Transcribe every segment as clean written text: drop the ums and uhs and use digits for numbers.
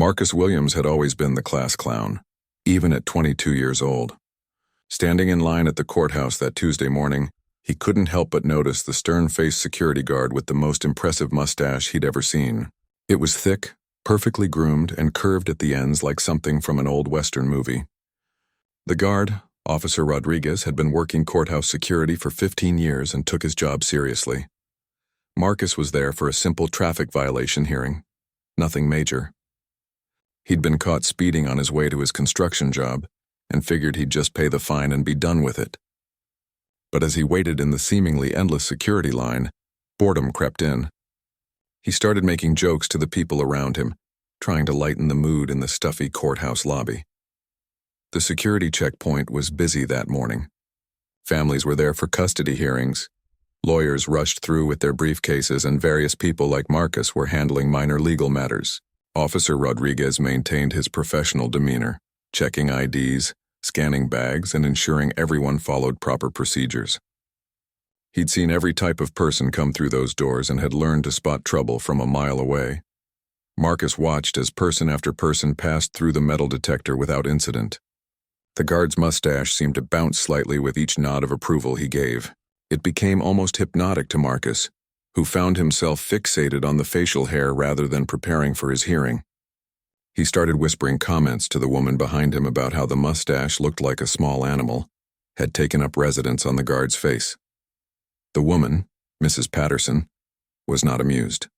Marcus Williams had always been the class clown, even at 22 years old. Standing in line at the courthouse that Tuesday morning, he couldn't help but notice the stern-faced security guard with the most impressive mustache he'd ever seen. It was thick, perfectly groomed, and curved at the ends like something from an old Western movie. The guard, Officer Rodriguez, had been working courthouse security for 15 years and took his job seriously. Marcus was there for a simple traffic violation hearing. Nothing major. He'd been caught speeding on his way to his construction job and figured he'd just pay the fine and be done with it. But as he waited in the seemingly endless security line, boredom crept in. He started making jokes to the people around him, trying to lighten the mood in the stuffy courthouse lobby. The security checkpoint was busy that morning. Families were there for custody hearings. Lawyers rushed through with their briefcases, and various people like Marcus were handling minor legal matters. Officer Rodriguez maintained his professional demeanor, checking IDs, scanning bags, and ensuring everyone followed proper procedures. He'd seen every type of person come through those doors and had learned to spot trouble from a mile away. Marcus watched as person after person passed through the metal detector without incident. The guard's mustache seemed to bounce slightly with each nod of approval he gave. It became almost hypnotic to Marcus, who found himself fixated on the facial hair rather than preparing for his hearing. He started whispering comments to the woman behind him about how the mustache looked like a small animal, had taken up residence on the guard's face. The woman, Mrs. Patterson, was not amused.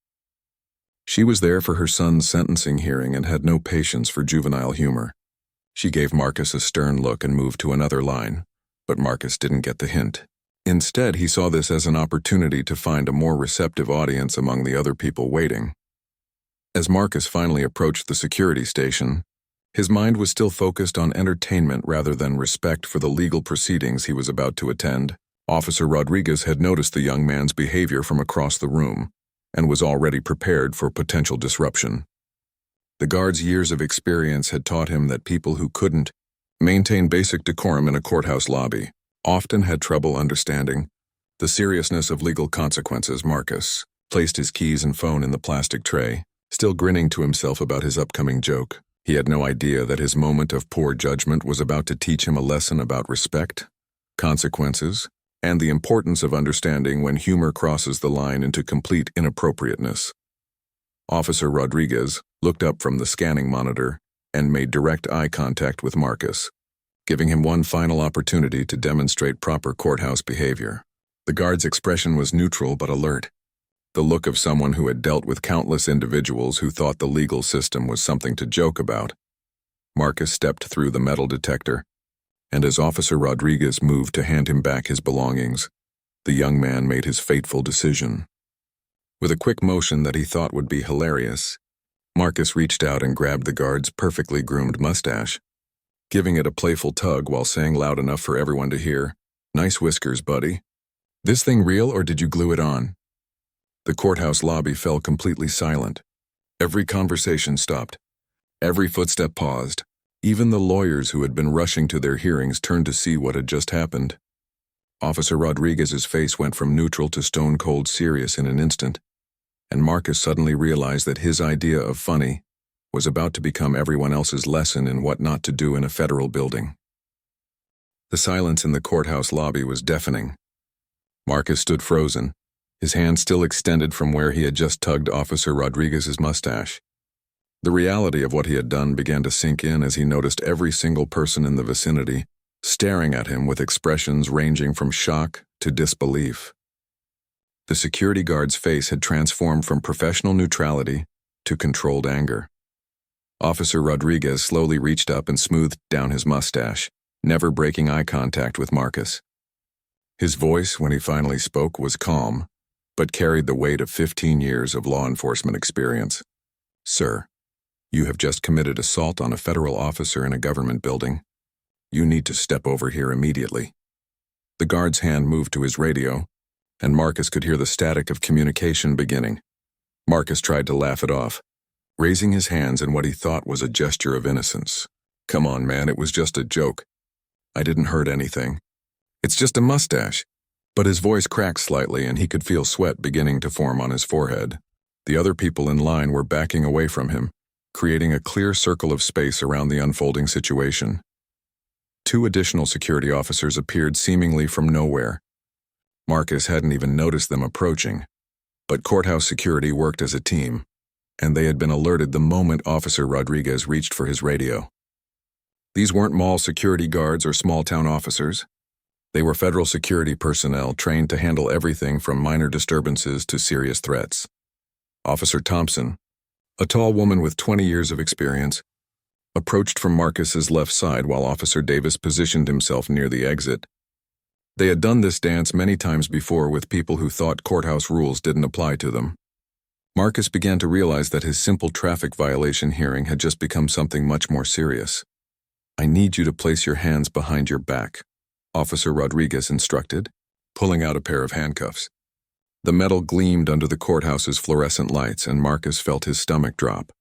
She was there for her son's sentencing hearing and had no patience for juvenile humor. She gave Marcus a stern look and moved to another line, but Marcus didn't get the hint. Instead, he saw this as an opportunity to find a more receptive audience among the other people waiting. As Marcus finally approached the security station, his mind was still focused on entertainment rather than respect for the legal proceedings he was about to attend. Officer Rodriguez had noticed the young man's behavior from across the room and was already prepared for potential disruption. The guard's years of experience had taught him that people who couldn't maintain basic decorum in a courthouse lobby often had trouble understanding the seriousness of legal consequences. Marcus placed his keys and phone in the plastic tray, still grinning to himself about his upcoming joke. He had no idea that his moment of poor judgment was about to teach him a lesson about respect, consequences, and the importance of understanding when humor crosses the line into complete inappropriateness. Officer Rodriguez looked up from the scanning monitor and made direct eye contact with Marcus, giving him one final opportunity to demonstrate proper courthouse behavior. The guard's expression was neutral but alert, the look of someone who had dealt with countless individuals who thought the legal system was something to joke about. Marcus stepped through the metal detector, and as Officer Rodriguez moved to hand him back his belongings, the young man made his fateful decision. With a quick motion that he thought would be hilarious, Marcus reached out and grabbed the guard's perfectly groomed mustache, giving it a playful tug while saying loud enough for everyone to hear, "Nice whiskers, buddy. This thing real, or did you glue it on?" The courthouse lobby fell completely silent. Every conversation stopped. Every footstep paused. Even the lawyers who had been rushing to their hearings turned to see what had just happened. Officer Rodriguez's face went from neutral to stone-cold serious in an instant, and Marcus suddenly realized that his idea of funny was about to become everyone else's lesson in what not to do in a federal building. The silence in the courthouse lobby was deafening. Marcus stood frozen, his hand still extended from where he had just tugged Officer Rodriguez's mustache. The reality of what he had done began to sink in as he noticed every single person in the vicinity staring at him with expressions ranging from shock to disbelief. The security guard's face had transformed from professional neutrality to controlled anger. Officer Rodriguez slowly reached up and smoothed down his mustache, never breaking eye contact with Marcus. His voice, when he finally spoke, was calm, but carried the weight of 15 years of law enforcement experience. "Sir, you have just committed assault on a federal officer in a government building. You need to step over here immediately." The guard's hand moved to his radio, and Marcus could hear the static of communication beginning. Marcus tried to laugh it off, raising his hands in what he thought was a gesture of innocence. "Come on, man, it was just a joke. I didn't hurt anything. It's just a mustache." But his voice cracked slightly and he could feel sweat beginning to form on his forehead. The other people in line were backing away from him, creating a clear circle of space around the unfolding situation. Two additional security officers appeared seemingly from nowhere. Marcus hadn't even noticed them approaching, but courthouse security worked as a team, and they had been alerted the moment Officer Rodriguez reached for his radio. These weren't mall security guards or small-town officers. They were federal security personnel trained to handle everything from minor disturbances to serious threats. Officer Thompson, a tall woman with 20 years of experience, approached from Marcus's left side while Officer Davis positioned himself near the exit. They had done this dance many times before with people who thought courthouse rules didn't apply to them. Marcus began to realize that his simple traffic violation hearing had just become something much more serious. "I need you to place your hands behind your back," Officer Rodriguez instructed, pulling out a pair of handcuffs. The metal gleamed under the courthouse's fluorescent lights, and Marcus felt his stomach drop.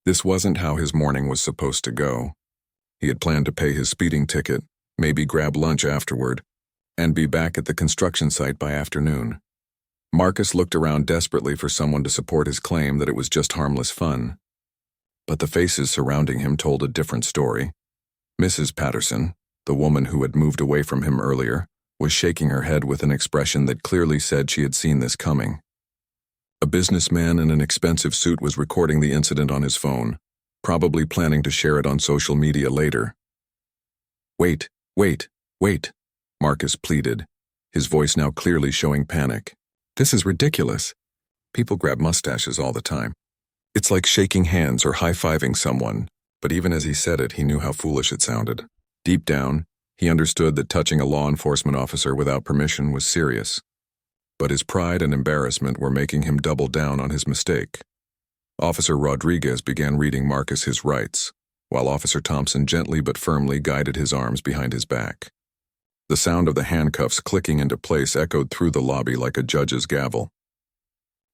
This wasn't how his morning was supposed to go. He had planned to pay his speeding ticket, maybe grab lunch afterward, and be back at the construction site by afternoon. Marcus looked around desperately for someone to support his claim that it was just harmless fun. But the faces surrounding him told a different story. Mrs. Patterson, the woman who had moved away from him earlier, was shaking her head with an expression that clearly said she had seen this coming. A businessman in an expensive suit was recording the incident on his phone, probably planning to share it on social media later. "Wait, wait, wait," Marcus pleaded, his voice now clearly showing panic. "This is ridiculous. People grab mustaches all the time. It's like shaking hands or high-fiving someone," but even as he said it, he knew how foolish it sounded. Deep down, he understood that touching a law enforcement officer without permission was serious. But his pride and embarrassment were making him double down on his mistake. Officer Rodriguez began reading Marcus his rights, while Officer Thompson gently but firmly guided his arms behind his back. The sound of the handcuffs clicking into place echoed through the lobby like a judge's gavel.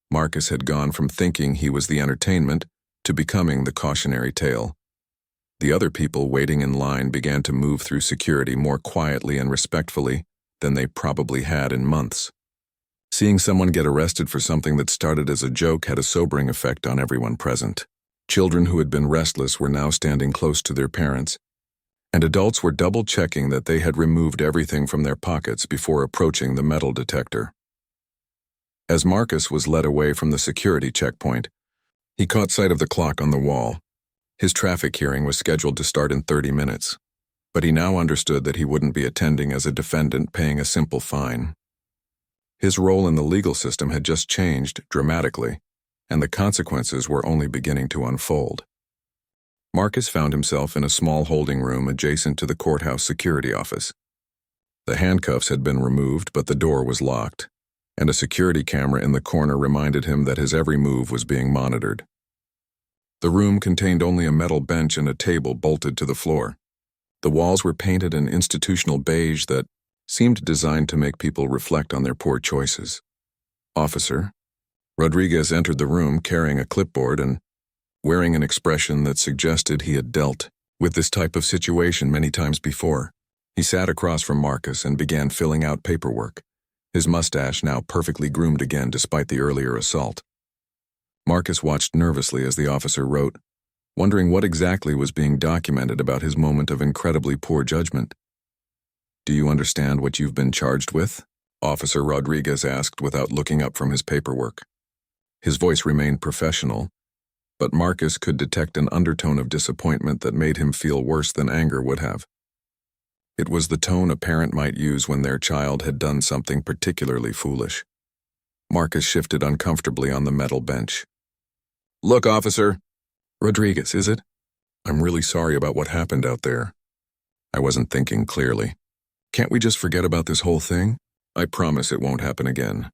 Marcus had gone from thinking he was the entertainment to becoming the cautionary tale. The other people waiting in line began to move through security more quietly and respectfully than they probably had in months. Seeing someone get arrested for something that started as a joke had a sobering effect on everyone present. Children who had been restless were now standing close to their parents, and adults were double-checking that they had removed everything from their pockets before approaching the metal detector. As Marcus was led away from the security checkpoint, he caught sight of the clock on the wall. His traffic hearing was scheduled to start in 30 minutes, but he now understood that he wouldn't be attending as a defendant paying a simple fine. His role in the legal system had just changed dramatically, and the consequences were only beginning to unfold. Marcus found himself in a small holding room adjacent to the courthouse security office. The handcuffs had been removed, but the door was locked, and a security camera in the corner reminded him that his every move was being monitored. The room contained only a metal bench and a table bolted to the floor. The walls were painted an institutional beige that seemed designed to make people reflect on their poor choices. "Officer." Rodriguez entered the room carrying a clipboard and wearing an expression that suggested he had dealt with this type of situation many times before. He sat across from Marcus and began filling out paperwork, his mustache now perfectly groomed again despite the earlier assault. Marcus watched nervously as the officer wrote, wondering what exactly was being documented about his moment of incredibly poor judgment. "Do you understand what you've been charged with?" Officer Rodriguez asked without looking up from his paperwork. His voice remained professional, but Marcus could detect an undertone of disappointment that made him feel worse than anger would have. It was the tone a parent might use when their child had done something particularly foolish. Marcus shifted uncomfortably on the metal bench. "Look, officer." "Rodriguez, is it? I'm really sorry about what happened out there. I wasn't thinking clearly. Can't we just forget about this whole thing? I promise it won't happen again."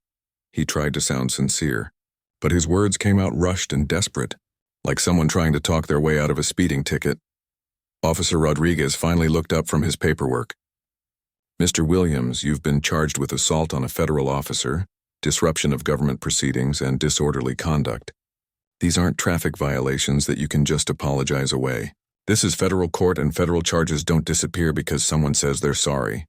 He tried to sound sincere, but his words came out rushed and desperate, like someone trying to talk their way out of a speeding ticket. Officer Rodriguez finally looked up from his paperwork. "Mr. Williams, you've been charged with assault on a federal officer, disruption of government proceedings, and disorderly conduct. These aren't traffic violations that you can just apologize away. This is federal court, and federal charges don't disappear because someone says they're sorry."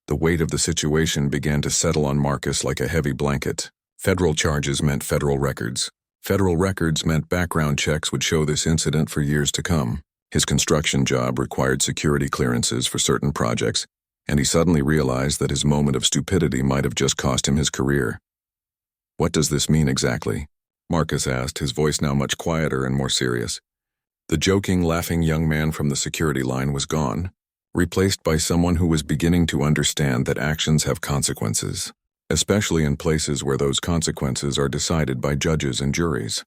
The weight of the situation began to settle on Marcus like a heavy blanket. Federal charges meant federal records, Federal records meant background checks would show this incident for years to come. His construction job required security clearances for certain projects, and he suddenly realized that his moment of stupidity might have just cost him his career. "What does this mean exactly?" Marcus asked, his voice now much quieter and more serious. The joking, laughing young man from the security line was gone, replaced by someone who was beginning to understand that actions have consequences, especially in places where those consequences are decided by judges and juries.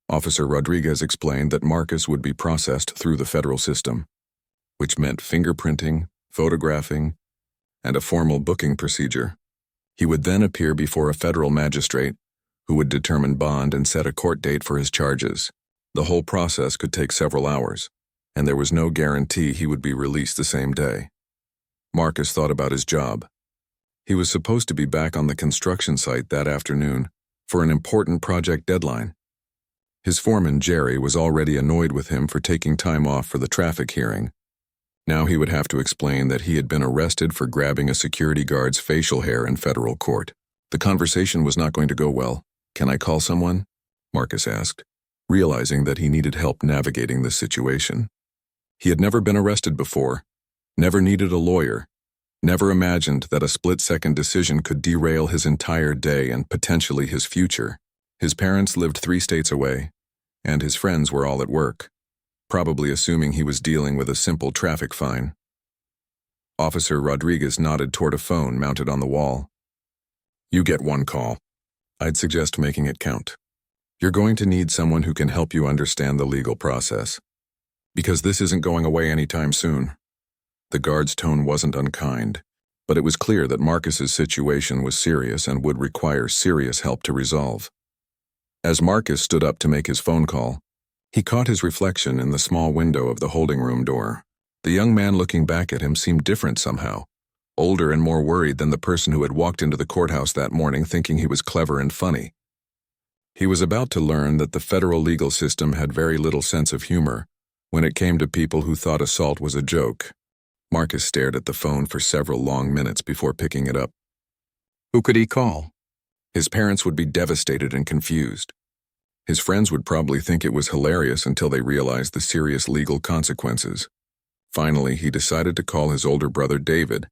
Officer Rodriguez explained that Marcus would be processed through the federal system, which meant fingerprinting, photographing, and a formal booking procedure. He would then appear before a federal magistrate who would determine bond and set a court date for his charges. The whole process could take several hours, and there was no guarantee he would be released the same day. Marcus thought about his job. He was supposed to be back on the construction site that afternoon for an important project deadline. His foreman, Jerry, was already annoyed with him for taking time off for the traffic hearing. Now he would have to explain that he had been arrested for grabbing a security guard's facial hair in federal court. The conversation was not going to go well. "Can I call someone?" Marcus asked, realizing that he needed help navigating the situation. He had never been arrested before, never needed a lawyer, never imagined that a split-second decision could derail his entire day and potentially his future. His parents lived 3 states away, and his friends were all at work, probably assuming he was dealing with a simple traffic fine. Officer Rodriguez nodded toward a phone mounted on the wall. "You get 1 call. I'd suggest making it count. You're going to need someone who can help you understand the legal process, because this isn't going away anytime soon." The guard's tone wasn't unkind, but it was clear that Marcus's situation was serious and would require serious help to resolve. As Marcus stood up to make his phone call, he caught his reflection in the small window of the holding room door. The young man looking back at him seemed different somehow, older and more worried than the person who had walked into the courthouse that morning thinking he was clever and funny. He was about to learn that the federal legal system had very little sense of humor when it came to people who thought assault was a joke. Marcus stared at the phone for several long minutes before picking it up. Who could he call? His parents would be devastated and confused. His friends would probably think it was hilarious until they realized the serious legal consequences. Finally, he decided to call his older brother David,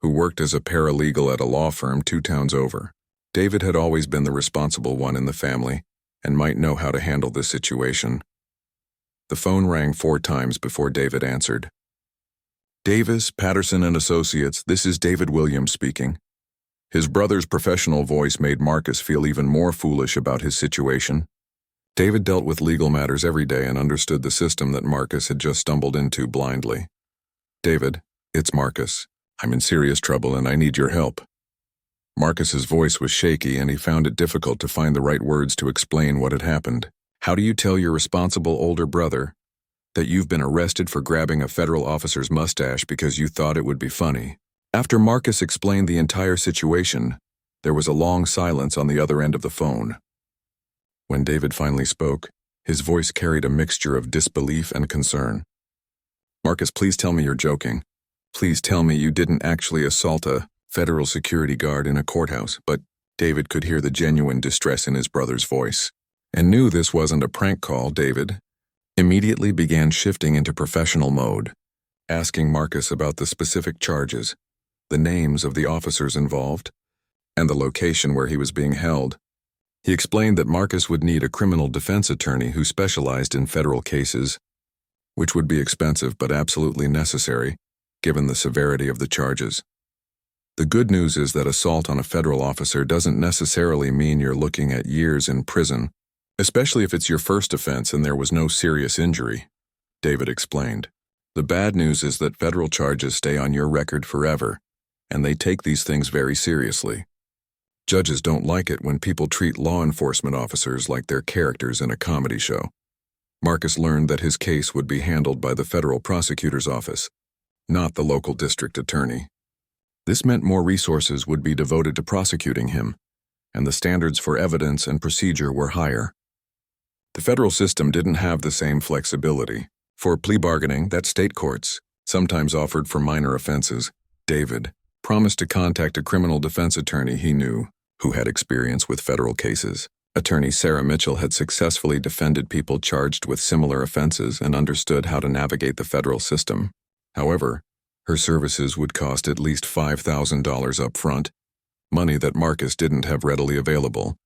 who worked as a paralegal at a law firm 2 towns over. David had always been the responsible one in the family and might know how to handle this situation. The phone rang 4 times before David answered. "Davis, Patterson and Associates, this is David Williams speaking." His brother's professional voice made Marcus feel even more foolish about his situation. David dealt with legal matters every day and understood the system that Marcus had just stumbled into blindly. "David, it's Marcus. I'm in serious trouble and I need your help." Marcus's voice was shaky and he found it difficult to find the right words to explain what had happened. "How do you tell your responsible older brother that you've been arrested for grabbing a federal officer's mustache because you thought it would be funny?" After Marcus explained the entire situation, there was a long silence on the other end of the phone. When David finally spoke, his voice carried a mixture of disbelief and concern. "Marcus, please tell me you're joking. Please tell me you didn't actually assault a federal security guard in a courthouse." But David could hear the genuine distress in his brother's voice, and knew this wasn't a prank call. David immediately began shifting into professional mode, asking Marcus about the specific charges, the names of the officers involved, and the location where he was being held. He explained that Marcus would need a criminal defense attorney who specialized in federal cases, which would be expensive but absolutely necessary, given the severity of the charges. The good news is that assault on a federal officer doesn't necessarily mean you're looking at years in prison, especially if it's your first offense and there was no serious injury, David explained. The bad news is that federal charges stay on your record forever, and they take these things very seriously. Judges don't like it when people treat law enforcement officers like they're characters in a comedy show. Marcus learned that his case would be handled by the federal prosecutor's office, not the local district attorney. This meant more resources would be devoted to prosecuting him, and the standards for evidence and procedure were higher. The federal system didn't have the same flexibility. For plea bargaining that state courts sometimes offered for minor offenses, David promised to contact a criminal defense attorney he knew who had experience with federal cases. Attorney Sarah Mitchell had successfully defended people charged with similar offenses and understood how to navigate the federal system. However, her services would cost at least $5,000 up front, money that Marcus didn't have readily available.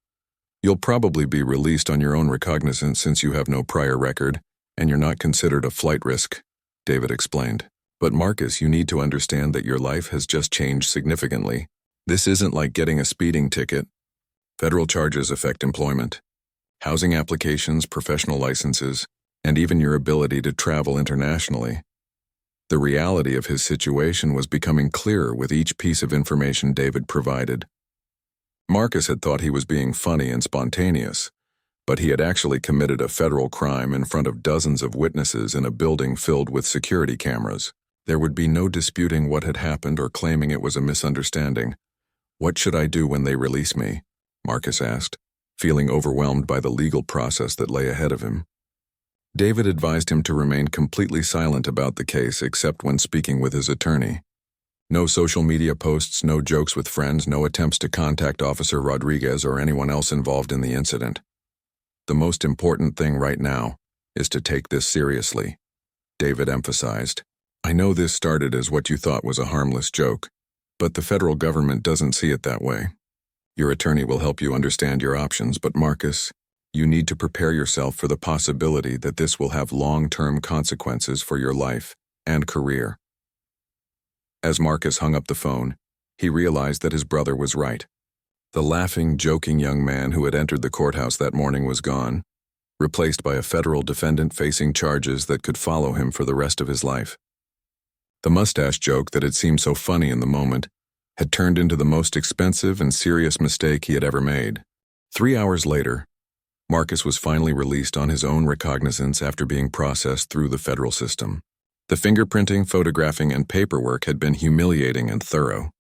"You'll probably be released on your own recognizance since you have no prior record, and you're not considered a flight risk," David explained. "But Marcus, you need to understand that your life has just changed significantly. This isn't like getting a speeding ticket. Federal charges affect employment, housing applications, professional licenses, and even your ability to travel internationally." The reality of his situation was becoming clearer with each piece of information David provided. Marcus had thought he was being funny and spontaneous, but he had actually committed a federal crime in front of dozens of witnesses in a building filled with security cameras. There would be no disputing what had happened or claiming it was a misunderstanding. "What should I do when they release me?" Marcus asked, feeling overwhelmed by the legal process that lay ahead of him. David advised him to remain completely silent about the case except when speaking with his attorney. No social media posts, no jokes with friends, no attempts to contact Officer Rodriguez or anyone else involved in the incident. "The most important thing right now is to take this seriously," David emphasized. "I know this started as what you thought was a harmless joke, but the federal government doesn't see it that way. Your attorney will help you understand your options, but Marcus, you need to prepare yourself for the possibility that this will have long-term consequences for your life and career." As Marcus hung up the phone, he realized that his brother was right. The laughing, joking young man who had entered the courthouse that morning was gone, replaced by a federal defendant facing charges that could follow him for the rest of his life. The mustache joke that had seemed so funny in the moment had turned into the most expensive and serious mistake he had ever made. 3 hours later, Marcus was finally released on his own recognizance after being processed through the federal system. The fingerprinting, photographing, and paperwork had been humiliating and thorough.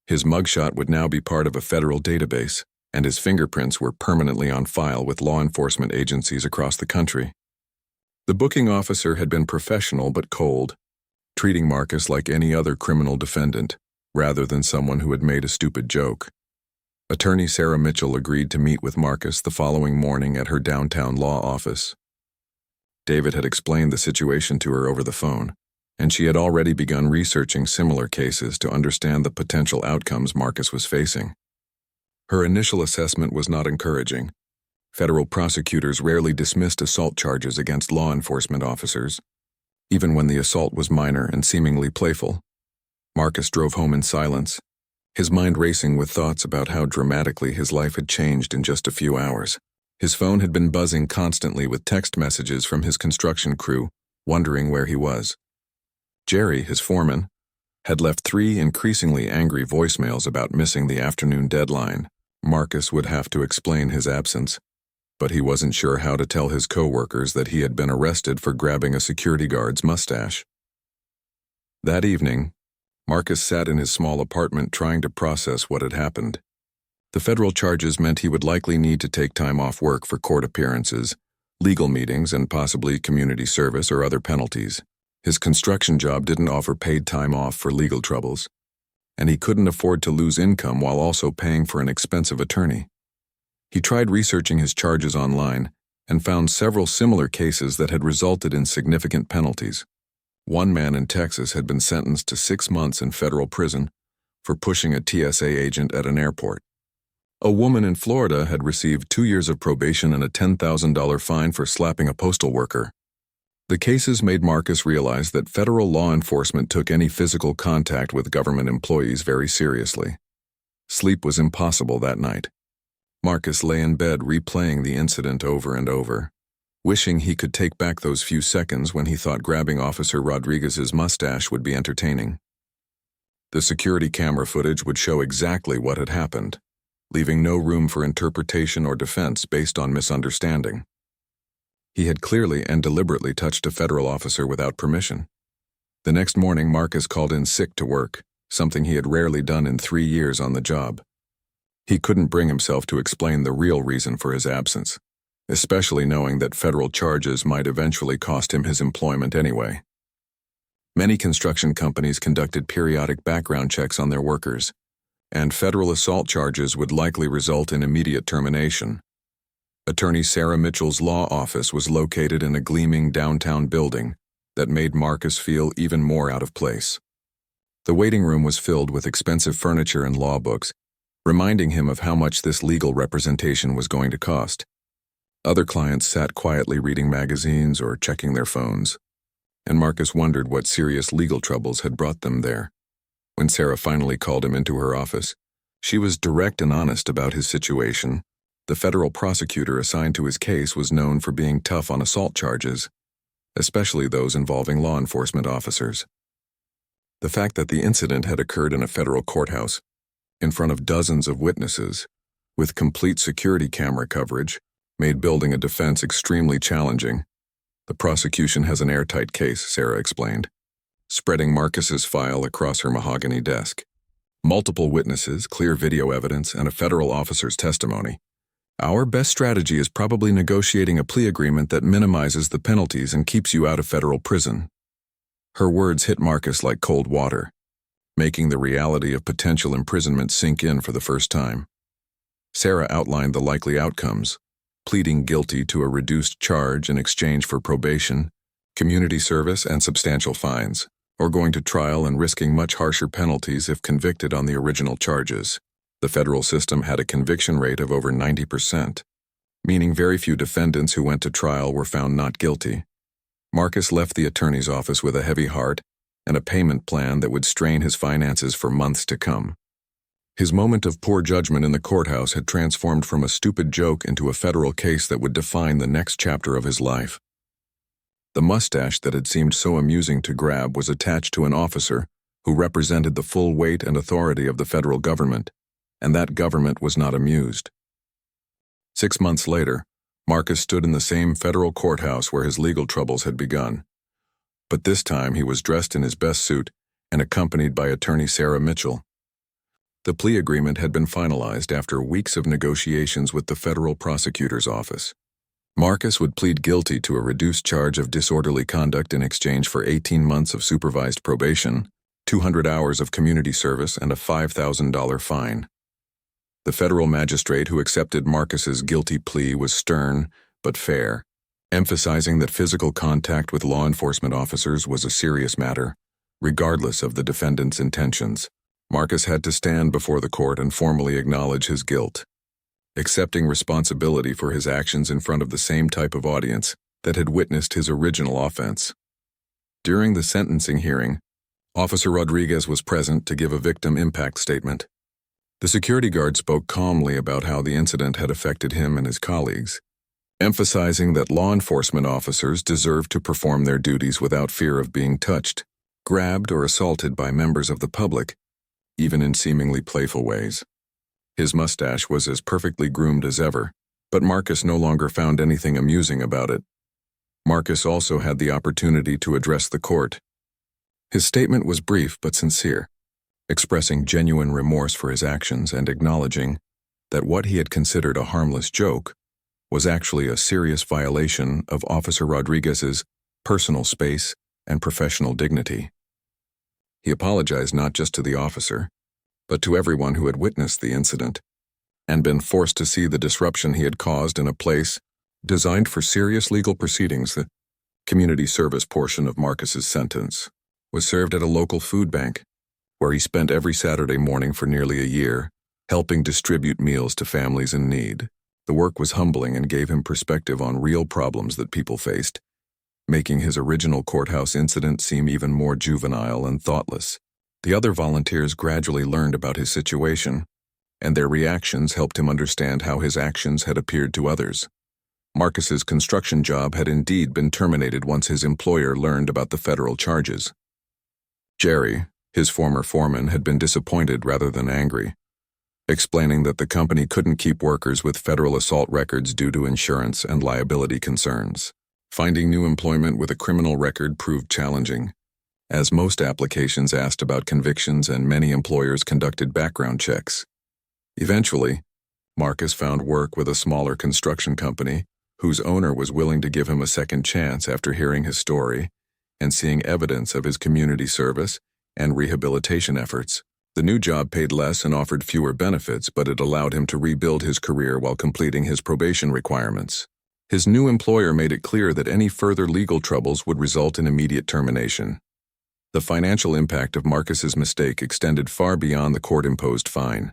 His mugshot would now be part of a federal database, and his fingerprints were permanently on file with law enforcement agencies across the country. The booking officer had been professional but cold, treating Marcus like any other criminal defendant, rather than someone who had made a stupid joke. Attorney Sarah Mitchell agreed to meet with Marcus the following morning at her downtown law office. David had explained the situation to her over the phone, and she had already begun researching similar cases to understand the potential outcomes Marcus was facing. Her initial assessment was not encouraging. Federal prosecutors rarely dismissed assault charges against law enforcement officers, even when the assault was minor and seemingly playful. Marcus drove home in silence, his mind racing with thoughts about how dramatically his life had changed in just a few hours. His phone had been buzzing constantly with text messages from his construction crew, wondering where he was. Jerry, his foreman, had left 3 increasingly angry voicemails about missing the afternoon deadline. Marcus would have to explain his absence, but he wasn't sure how to tell his coworkers that he had been arrested for grabbing a security guard's mustache. That evening, Marcus sat in his small apartment trying to process what had happened. The federal charges meant he would likely need to take time off work for court appearances, legal meetings, and possibly community service or other penalties. His construction job didn't offer paid time off for legal troubles, and he couldn't afford to lose income while also paying for an expensive attorney. He tried researching his charges online and found several similar cases that had resulted in significant penalties. One man in Texas had been sentenced to 6 months in federal prison for pushing a TSA agent at an airport. A woman in Florida had received 2 years of probation and a $10,000 fine for slapping a postal worker. The cases made Marcus realize that federal law enforcement took any physical contact with government employees very seriously. Sleep was impossible that night. Marcus lay in bed replaying the incident over and over, wishing he could take back those few seconds when he thought grabbing Officer Rodriguez's mustache would be entertaining. The security camera footage would show exactly what had happened, leaving no room for interpretation or defense based on misunderstanding. He had clearly and deliberately touched a federal officer without permission. The next morning, Marcus called in sick to work, something he had rarely done in 3 years on the job. He couldn't bring himself to explain the real reason for his absence, especially knowing that federal charges might eventually cost him his employment anyway. Many construction companies conducted periodic background checks on their workers, and federal assault charges would likely result in immediate termination. Attorney Sarah Mitchell's law office was located in a gleaming downtown building that made Marcus feel even more out of place. The waiting room was filled with expensive furniture and law books, reminding him of how much this legal representation was going to cost. Other clients sat quietly reading magazines or checking their phones, and Marcus wondered what serious legal troubles had brought them there. When Sarah finally called him into her office, she was direct and honest about his situation. The federal prosecutor assigned to his case was known for being tough on assault charges, especially those involving law enforcement officers. The fact that the incident had occurred in a federal courthouse, in front of dozens of witnesses, with complete security camera coverage, made building a defense extremely challenging. The prosecution has an airtight case, Sarah explained, spreading Marcus's file across her mahogany desk. Multiple witnesses, clear video evidence, and a federal officer's testimony. Our best strategy is probably negotiating a plea agreement that minimizes the penalties and keeps you out of federal prison. Her words hit Marcus like cold water, making the reality of potential imprisonment sink in for the first time. Sarah outlined the likely outcomes, pleading guilty to a reduced charge in exchange for probation, community service, and substantial fines, or going to trial and risking much harsher penalties if convicted on the original charges. The federal system had a conviction rate of over 90%, meaning very few defendants who went to trial were found not guilty. Marcus left the attorney's office with a heavy heart and a payment plan that would strain his finances for months to come. His moment of poor judgment in the courthouse had transformed from a stupid joke into a federal case that would define the next chapter of his life. The mustache that had seemed so amusing to grab was attached to an officer who represented the full weight and authority of the federal government, and that government was not amused. 6 months later, Marcus stood in the same federal courthouse where his legal troubles had begun. But this time he was dressed in his best suit and accompanied by attorney Sarah Mitchell. The plea agreement had been finalized after weeks of negotiations with the federal prosecutor's office. Marcus would plead guilty to a reduced charge of disorderly conduct in exchange for 18 months of supervised probation, 200 hours of community service, and a $5,000 fine. The federal magistrate who accepted Marcus's guilty plea was stern but fair, emphasizing that physical contact with law enforcement officers was a serious matter, regardless of the defendant's intentions. Marcus had to stand before the court and formally acknowledge his guilt, accepting responsibility for his actions in front of the same type of audience that had witnessed his original offense. During the sentencing hearing, Officer Rodriguez was present to give a victim impact statement. The security guard spoke calmly about how the incident had affected him and his colleagues, emphasizing that law enforcement officers deserve to perform their duties without fear of being touched, grabbed, or assaulted by members of the public, even in seemingly playful ways. His mustache was as perfectly groomed as ever, but Marcus no longer found anything amusing about it. Marcus also had the opportunity to address the court. His statement was brief but sincere, expressing genuine remorse for his actions and acknowledging that what he had considered a harmless joke was actually a serious violation of Officer Rodriguez's personal space and professional dignity. He apologized not just to the officer, but to everyone who had witnessed the incident and been forced to see the disruption he had caused in a place designed for serious legal proceedings. The community service portion of Marcus's sentence was served at a local food bank, where he spent every Saturday morning for nearly a year, helping distribute meals to families in need. The work was humbling and gave him perspective on real problems that people faced, making his original courthouse incident seem even more juvenile and thoughtless. The other volunteers gradually learned about his situation, and their reactions helped him understand how his actions had appeared to others. Marcus's construction job had indeed been terminated once his employer learned about the federal charges. Jerry, his former foreman, had been disappointed rather than angry, explaining that the company couldn't keep workers with federal assault records due to insurance and liability concerns. Finding new employment with a criminal record proved challenging, as most applications asked about convictions and many employers conducted background checks. Eventually, Marcus found work with a smaller construction company whose owner was willing to give him a second chance after hearing his story and seeing evidence of his community service and rehabilitation efforts. The new job paid less and offered fewer benefits, but it allowed him to rebuild his career while completing his probation requirements. His new employer made it clear that any further legal troubles would result in immediate termination. The financial impact of Marcus's mistake extended far beyond the court-imposed fine.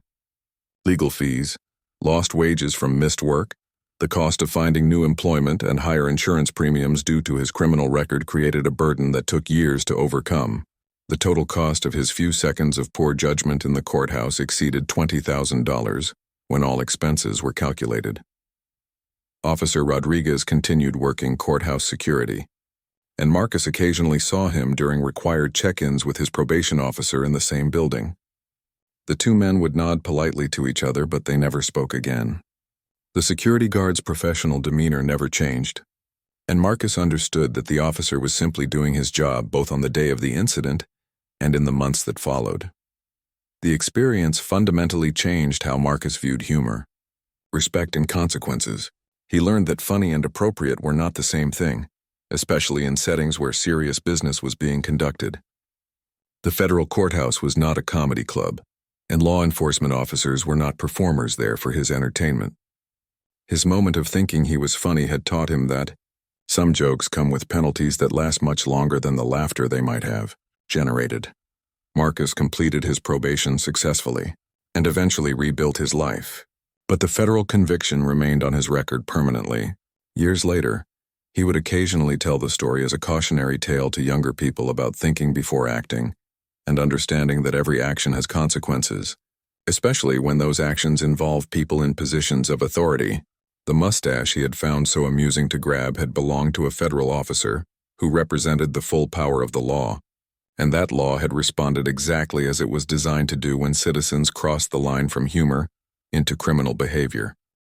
Legal fees, lost wages from missed work, the cost of finding new employment, and higher insurance premiums due to his criminal record created a burden that took years to overcome. The total cost of his few seconds of poor judgment in the courthouse exceeded $20,000 when all expenses were calculated. Officer Rodriguez continued working courthouse security, and Marcus occasionally saw him during required check-ins with his probation officer in the same building. The two men would nod politely to each other, but they never spoke again. The security guard's professional demeanor never changed, and Marcus understood that the officer was simply doing his job both on the day of the incident and in the months that followed. The experience fundamentally changed how Marcus viewed humor, respect, and consequences. He learned that funny and appropriate were not the same thing, especially in settings where serious business was being conducted. The federal courthouse was not a comedy club, and law enforcement officers were not performers there for his entertainment. His moment of thinking he was funny had taught him that some jokes come with penalties that last much longer than the laughter they might have generated. Marcus completed his probation successfully and eventually rebuilt his life, but the federal conviction remained on his record permanently. Years later, he would occasionally tell the story as a cautionary tale to younger people about thinking before acting and understanding that every action has consequences, especially when those actions involve people in positions of authority. The mustache he had found so amusing to grab had belonged to a federal officer who represented the full power of the law, and that law had responded exactly as it was designed to do when citizens crossed the line from humor into criminal behavior.